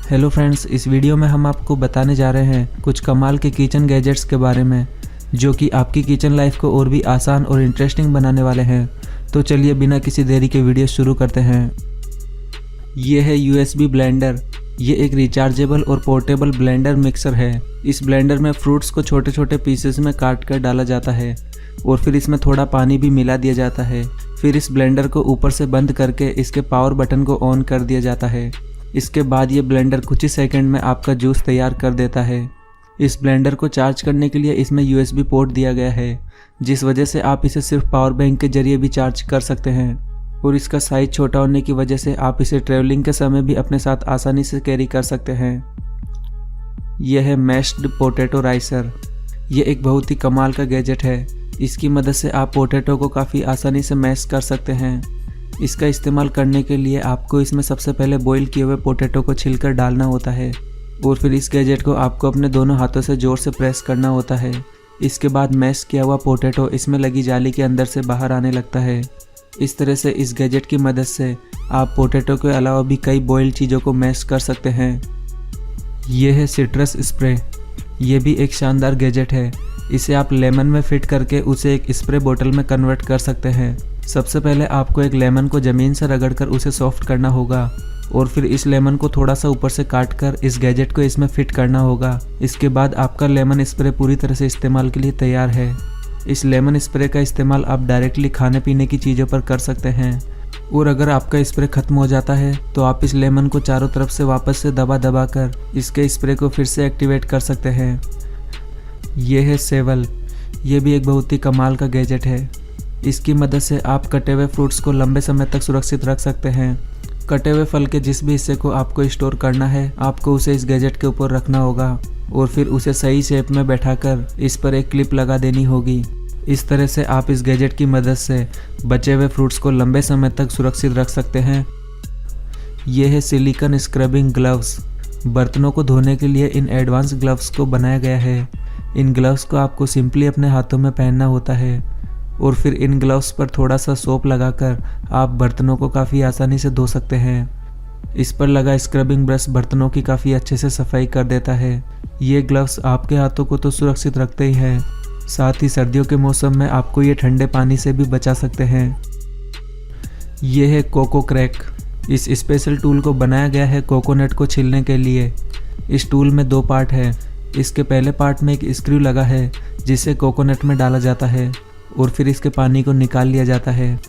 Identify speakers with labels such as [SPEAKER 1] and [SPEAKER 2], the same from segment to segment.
[SPEAKER 1] Hello friends, इस video में हम आपको बताने जा रहे हैं कुछ कमाल के किचन गैजेट्स के बारे में जो कि आपकी किचन लाइफ को और भी आसान और इंटरेस्टिंग बनाने वाले हैं। तो चलिए बिना किसी देरी के वीडियो शुरू करते हैं। ये है USB ब्लेंडर। ये एक रिचार्जेबल और पोर्टेबल ब्लेंडर मिक्सर है। इस ब्लेंडर में फ्रूट्स को छोटे छोटे पीसेस में काट कर डाला जाता है और फिर इसमें थोड़ा पानी भी मिला दिया जाता है। फिर इस ब्लेंडर को ऊपर से बंद करके इसके पावर बटन को ऑन कर दिया जाता है। इसके बाद ये ब्लेंडर कुछ ही सेकंड में आपका जूस तैयार कर देता है। इस ब्लेंडर को चार्ज करने के लिए इसमें USB पोर्ट दिया गया है, जिस वजह से आप इसे सिर्फ पावर बैंक के जरिए भी चार्ज कर सकते हैं। और इसका साइज छोटा होने की वजह से आप इसे ट्रैवलिंग के समय भी अपने साथ आसानी से कैरी कर सकते हैं। यह है मैश्ड पोटैटो राइसर। ये एक बहुत ही कमाल का गैजेट है। इसकी मदद से आप पोटैटो को काफ़ी आसानी से मैश कर सकते हैं। इसका इस्तेमाल करने के लिए आपको इसमें सबसे पहले बॉईल किए हुए पोटैटो को छिलकर डालना होता है और फिर इस गैजेट को आपको अपने दोनों हाथों से ज़ोर से प्रेस करना होता है। इसके बाद मैश किया हुआ पोटैटो इसमें लगी जाली के अंदर से बाहर आने लगता है। इस तरह से इस गैजेट की मदद से आप पोटैटो के अलावा भी कई बॉइल्ड चीज़ों को मैश कर सकते हैं। यह है सिट्रस स्प्रे। ये भी एक शानदार गैजेट है। इसे आप लेमन में फिट करके उसे एक स्प्रे बोतल में कन्वर्ट कर सकते हैं। सबसे पहले आपको एक लेमन को ज़मीन से रगड़कर उसे सॉफ्ट करना होगा और फिर इस लेमन को थोड़ा सा ऊपर से काटकर इस गैजेट को इसमें फिट करना होगा। इसके बाद आपका लेमन स्प्रे पूरी तरह से इस्तेमाल के लिए तैयार है। इस लेमन स्प्रे का इस्तेमाल आप डायरेक्टली खाने पीने की चीज़ों पर कर सकते हैं और अगर आपका स्प्रे ख़त्म हो जाता है तो आप इस लेमन को चारों तरफ से वापस से दबा दबा कर इसके स्प्रे को फिर से एक्टिवेट कर सकते हैं। ये है सेवल। ये भी एक बहुत ही कमाल का गैजेट है। इसकी मदद से आप कटे हुए फ्रूट्स को लंबे समय तक सुरक्षित रख सकते हैं। कटे हुए फल के जिस भी हिस्से को आपको स्टोर करना है, आपको उसे इस गैजेट के ऊपर रखना होगा और फिर उसे सही शेप में बैठाकर इस पर एक क्लिप लगा देनी होगी। इस तरह से आप इस गैजेट की मदद से बचे हुए फ्रूट्स को लंबे समय तक सुरक्षित रख सकते हैं। ये है सिलिकॉन स्क्रबिंग ग्लव्स। बर्तनों को धोने के लिए इन एडवांस ग्लव्स को बनाया गया है। इन ग्लव्स को आपको सिंपली अपने हाथों में पहनना होता है और फिर इन ग्लव्स पर थोड़ा सा सोप लगाकर आप बर्तनों को काफ़ी आसानी से धो सकते हैं। इस पर लगा स्क्रबिंग ब्रश बर्तनों की काफ़ी अच्छे से सफाई कर देता है। ये ग्लव्स आपके हाथों को तो सुरक्षित रखते ही हैं, साथ ही सर्दियों के मौसम में आपको ये ठंडे पानी से भी बचा सकते हैं। ये है कोको क्रैक। इस स्पेशल टूल को बनाया गया है कोकोनट को छीलने के लिए। इस टूल में 2 पार्ट है। इसके पहले पार्ट में एक स्क्रू लगा है जिसे कोकोनट में डाला जाता है और फिर इसके पानी को निकाल लिया जाता है।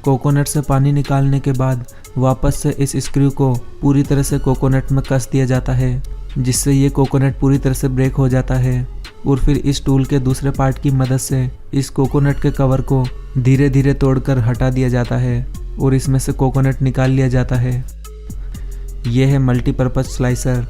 [SPEAKER 1] कोकोनट से पानी निकालने के बाद वापस से इस स्क्रू को पूरी तरह से कोकोनट में कस दिया जाता है, जिससे ये कोकोनट पूरी तरह से ब्रेक हो जाता है और फिर इस टूल के दूसरे पार्ट की मदद से इस कोकोनट के कवर को धीरे धीरे तोड़कर हटा दिया जाता है और इसमें से कोकोनट निकाल लिया जाता है। यह है मल्टीपर्पज़ स्लाइसर।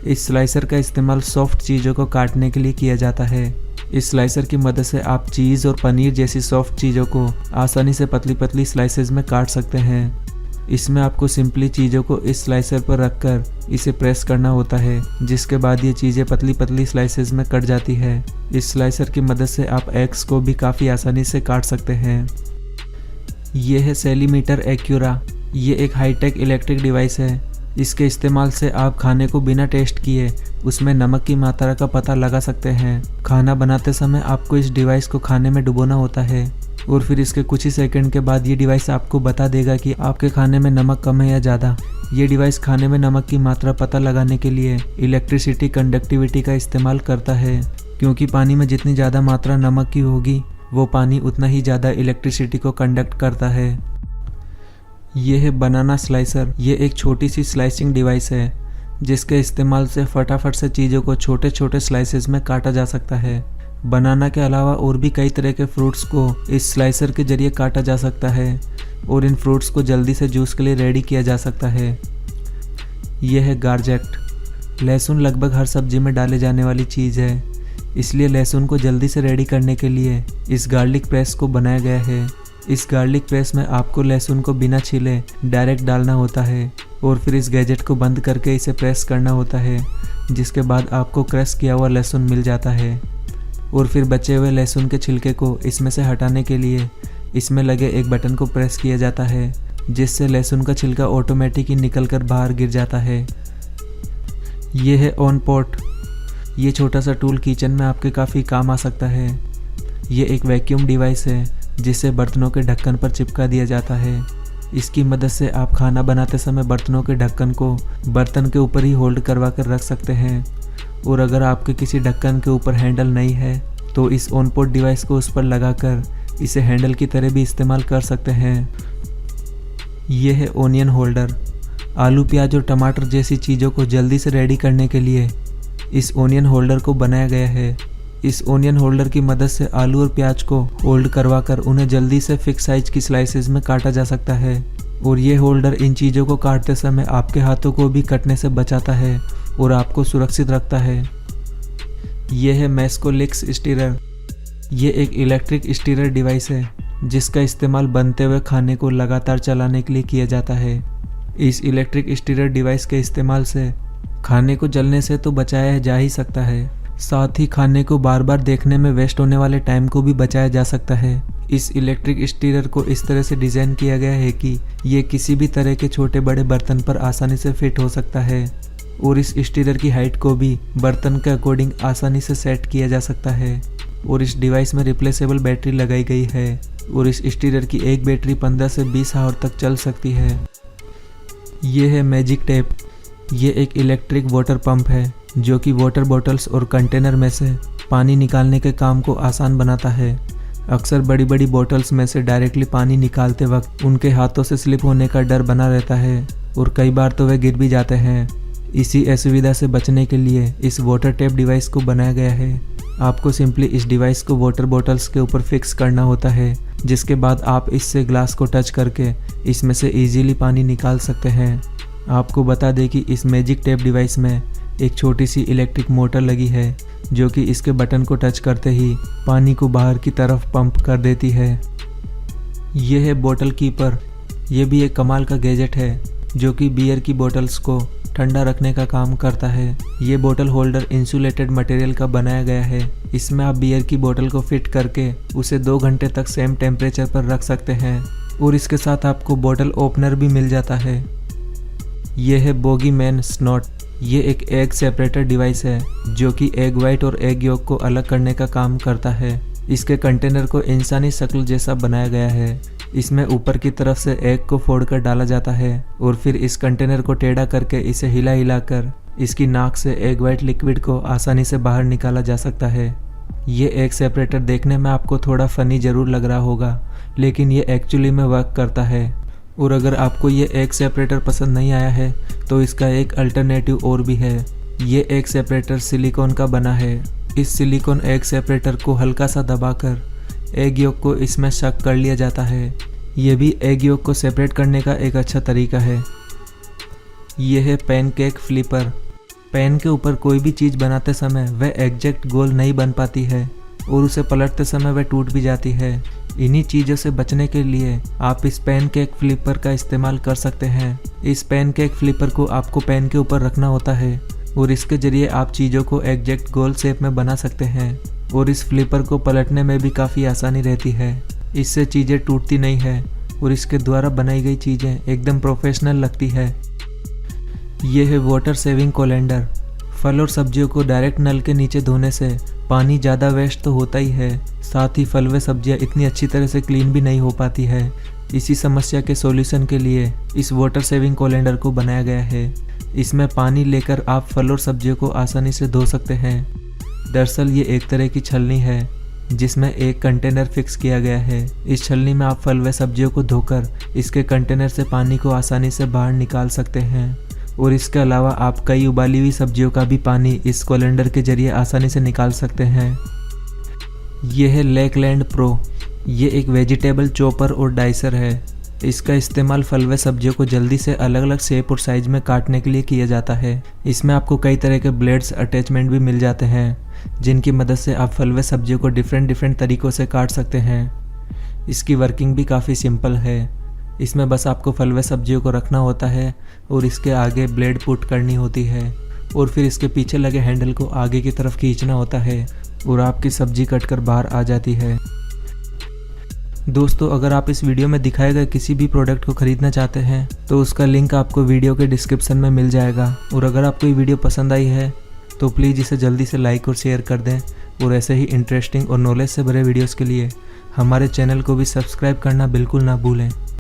[SPEAKER 1] इस स्लाइसर का इस्तेमाल सॉफ्ट चीज़ों को काटने के लिए किया जाता है। इस स्लाइसर की मदद से आप चीज़ और पनीर जैसी सॉफ्ट चीज़ों को आसानी से पतली पतली स्लाइसेस में काट सकते हैं। इसमें आपको सिंपली चीज़ों को इस स्लाइसर पर रखकर इसे प्रेस करना होता है, जिसके बाद ये चीज़ें पतली पतली स्लाइसेस में कट जाती है। इस स्लाइसर की मदद से आप एग्स को भी काफ़ी आसानी से काट सकते हैं। ये है सेलीमीटर एक्यूरा। ये एक हाईटेक इलेक्ट्रिक डिवाइस है। इसके इस्तेमाल से आप खाने को बिना टेस्ट किए उसमें नमक की मात्रा का पता लगा सकते हैं। खाना बनाते समय आपको इस डिवाइस को खाने में डुबोना होता है और फिर इसके कुछ ही सेकंड के बाद ये डिवाइस आपको बता देगा कि आपके खाने में नमक कम है या ज़्यादा। ये डिवाइस खाने में नमक की मात्रा पता लगाने के लिए इलेक्ट्रिसिटी कंडक्टिविटी का इस्तेमाल करता है, क्योंकि पानी में जितनी ज़्यादा मात्रा नमक की होगी वो पानी उतना ही ज़्यादा इलेक्ट्रिसिटी को कंडक्ट करता है। ये है बनाना स्लाइसर। ये एक छोटी सी स्लाइसिंग डिवाइस है जिसके इस्तेमाल से फटाफट से चीज़ों को छोटे छोटे स्लाइसेस में काटा जा सकता है। बनाना के अलावा और भी कई तरह के फ्रूट्स को इस स्लाइसर के जरिए काटा जा सकता है और इन फ्रूट्स को जल्दी से जूस के लिए रेडी किया जा सकता है। यह है गार्जेट। लहसुन लगभग हर सब्जी में डाले जाने वाली चीज़ है, इसलिए लहसुन को जल्दी से रेडी करने के लिए इस गार्लिक प्रेस को बनाया गया है। इस गार्लिक प्रेस में आपको लहसुन को बिना छीले डायरेक्ट डालना होता है और फिर इस गैजेट को बंद करके इसे प्रेस करना होता है, जिसके बाद आपको क्रश किया हुआ लहसुन मिल जाता है। और फिर बचे हुए लहसुन के छिलके को इसमें से हटाने के लिए इसमें लगे एक बटन को प्रेस किया जाता है, जिससे लहसुन का छिलका ऑटोमेटिक ही निकल कर बाहर गिर जाता है। ये है ऑन पॉट। ये छोटा सा टूल किचन में आपके काफ़ी काम आ सकता है। ये एक वैक्यूम डिवाइस है जिसे बर्तनों के ढक्कन पर चिपका दिया जाता है। इसकी मदद से आप खाना बनाते समय बर्तनों के ढक्कन को बर्तन के ऊपर ही होल्ड करवा कर रख सकते हैं। और अगर आपके किसी ढक्कन के ऊपर हैंडल नहीं है तो इस ऑन पॉट डिवाइस को उस पर लगाकर इसे हैंडल की तरह भी इस्तेमाल कर सकते हैं। ये है ओनियन होल्डर। आलू, प्याज और टमाटर जैसी चीज़ों को जल्दी से रेडी करने के लिए इस ओनियन होल्डर को बनाया गया है। इस ओनियन होल्डर की मदद से आलू और प्याज को होल्ड करवाकर उन्हें जल्दी से फिक्स साइज की स्लाइसेस में काटा जा सकता है। और ये होल्डर इन चीज़ों को काटते समय आपके हाथों को भी कटने से बचाता है और आपको सुरक्षित रखता है। ये है मैस्कोलिक्स स्टीरर। ये एक इलेक्ट्रिक स्टीरर डिवाइस है जिसका इस्तेमाल बनते हुए खाने को लगातार चलाने के लिए किया जाता है। इस इलेक्ट्रिक स्टीरर डिवाइस के इस्तेमाल से खाने को जलने से तो बचाया जा ही सकता है, साथ ही खाने को बार बार देखने में वेस्ट होने वाले टाइम को भी बचाया जा सकता है। इस इलेक्ट्रिक स्टीरर को इस तरह से डिज़ाइन किया गया है कि ये किसी भी तरह के छोटे बड़े बर्तन पर आसानी से फिट हो सकता है और इस स्टीरर की हाइट को भी बर्तन के अकॉर्डिंग आसानी से सेट किया जा सकता है। और इस डिवाइस में रिप्लेसेबल बैटरी लगाई गई है और इस स्टीरर की एक बैटरी 15 से 20 आवर तक चल सकती है। ये है मैजिक टैप। ये एक इलेक्ट्रिक वाटर पंप है जो कि वाटर बॉटल्स और कंटेनर में से पानी निकालने के काम को आसान बनाता है। अक्सर बड़ी बड़ी बॉटल्स में से डायरेक्टली पानी निकालते वक्त उनके हाथों से स्लिप होने का डर बना रहता है और कई बार तो वे गिर भी जाते हैं। इसी असुविधा से बचने के लिए इस वाटर टैप डिवाइस को बनाया गया है। आपको सिंपली इस डिवाइस को वाटर बॉटल्स के ऊपर फिक्स करना होता है, जिसके बाद आप इससे ग्लास को टच करके इसमें से इजीली पानी निकाल सकते हैं। आपको बता दें कि इस मैजिक टैप डिवाइस में एक छोटी सी इलेक्ट्रिक मोटर लगी है जो कि इसके बटन को टच करते ही पानी को बाहर की तरफ पंप कर देती है। ये है बोतल कीपर। ये भी एक कमाल का गैजेट है जो कि बियर की बोतल्स को ठंडा रखने का काम करता है। ये बोतल होल्डर इंसुलेटेड मटेरियल का बनाया गया है। इसमें आप बियर की बोतल को फिट करके उसे 2 घंटे तक सेम टेम्परेचर पर रख सकते हैं और इसके साथ आपको बोतल ओपनर भी मिल जाता है। ये है बोगी मैन स्नॉट। ये एक एग सेपरेटर डिवाइस है जो कि एग वाइट और एग योक को अलग करने का काम करता है। इसके कंटेनर को इंसानी शक्ल जैसा बनाया गया है। इसमें ऊपर की तरफ से एग को फोड़कर डाला जाता है और फिर इस कंटेनर को टेढ़ा करके इसे हिला कर इसकी नाक से एग वाइट लिक्विड को आसानी से बाहर निकाला जा सकता है। ये एग सेपरेटर देखने में आपको थोड़ा फनी जरूर लग रहा होगा, लेकिन ये एक्चुअली में वर्क करता है। और अगर आपको ये एग सेपरेटर पसंद नहीं आया है तो इसका एक अल्टरनेटिव और भी है। ये एग सेपरेटर सिलिकॉन का बना है। इस सिलिकॉन एग सेपरेटर को हल्का सा दबाकर एग योक को इसमें शक कर लिया जाता है। ये भी एग योक को सेपरेट करने का एक अच्छा तरीका है। ये है पैनकेक फ्लिपर। पैन के ऊपर कोई भी चीज़ बनाते समय वह एग्जैक्ट गोल नहीं बन पाती है और उसे पलटते समय वह टूट भी जाती है। इन्हीं चीज़ों से बचने के लिए आप इस पैनकेक फ्लिपर का इस्तेमाल कर सकते हैं। इस पैनकेक फ्लिपर को आपको पैन के ऊपर रखना होता है और इसके ज़रिए आप चीज़ों को एग्जैक्ट गोल शेप में बना सकते हैं और इस फ्लिपर को पलटने में भी काफ़ी आसानी रहती है। इससे चीज़ें टूटती नहीं है और इसके द्वारा बनाई गई चीज़ें एकदम प्रोफेशनल लगती है। ये है वाटर सेविंग कोलैंडर। फल और सब्जियों को डायरेक्ट नल के नीचे धोने से पानी ज़्यादा वेस्ट तो होता ही है, साथ ही फल व सब्जियाँ इतनी अच्छी तरह से क्लीन भी नहीं हो पाती है। इसी समस्या के सॉल्यूशन के लिए इस वाटर सेविंग कोलैंडर को बनाया गया है। इसमें पानी लेकर आप फल और सब्जियों को आसानी से धो सकते हैं। दरअसल ये एक तरह की छलनी है जिसमें एक कंटेनर फिक्स किया गया है। इस छलनी में आप फल व सब्जियों को धोकर इसके कंटेनर से पानी को आसानी से बाहर निकाल सकते हैं और इसके अलावा आप कई उबाली हुई सब्जियों का भी पानी इस कोलैंडर के जरिए आसानी से निकाल सकते हैं। ये है लेकलैंड प्रो। ये एक वेजिटेबल चॉपर और डाइसर है। इसका इस्तेमाल फल व सब्जियों को जल्दी से अलग अलग शेप और साइज में काटने के लिए किया जाता है। इसमें आपको कई तरह के ब्लेड्स अटैचमेंट भी मिल जाते हैं जिनकी मदद से आप फल व सब्जियों को डिफरेंट तरीक़ों से काट सकते हैं। इसकी वर्किंग भी काफ़ी सिंपल है। इसमें बस आपको फल व सब्जियों को रखना होता है और इसके आगे ब्लेड पुट करनी होती है और फिर इसके पीछे लगे हैंडल को आगे की तरफ खींचना होता है और आपकी सब्जी कटकर बाहर आ जाती है। दोस्तों, अगर आप इस वीडियो में दिखाए गए किसी भी प्रोडक्ट को खरीदना चाहते हैं तो उसका लिंक आपको वीडियो के डिस्क्रिप्शन में मिल जाएगा। और अगर आपको ये वीडियो पसंद आई है तो प्लीज़ इसे जल्दी से लाइक और शेयर कर दें। और ऐसे ही इंटरेस्टिंग और नॉलेज से भरे वीडियोज़ के लिए हमारे चैनल को भी सब्सक्राइब करना बिल्कुल ना भूलें।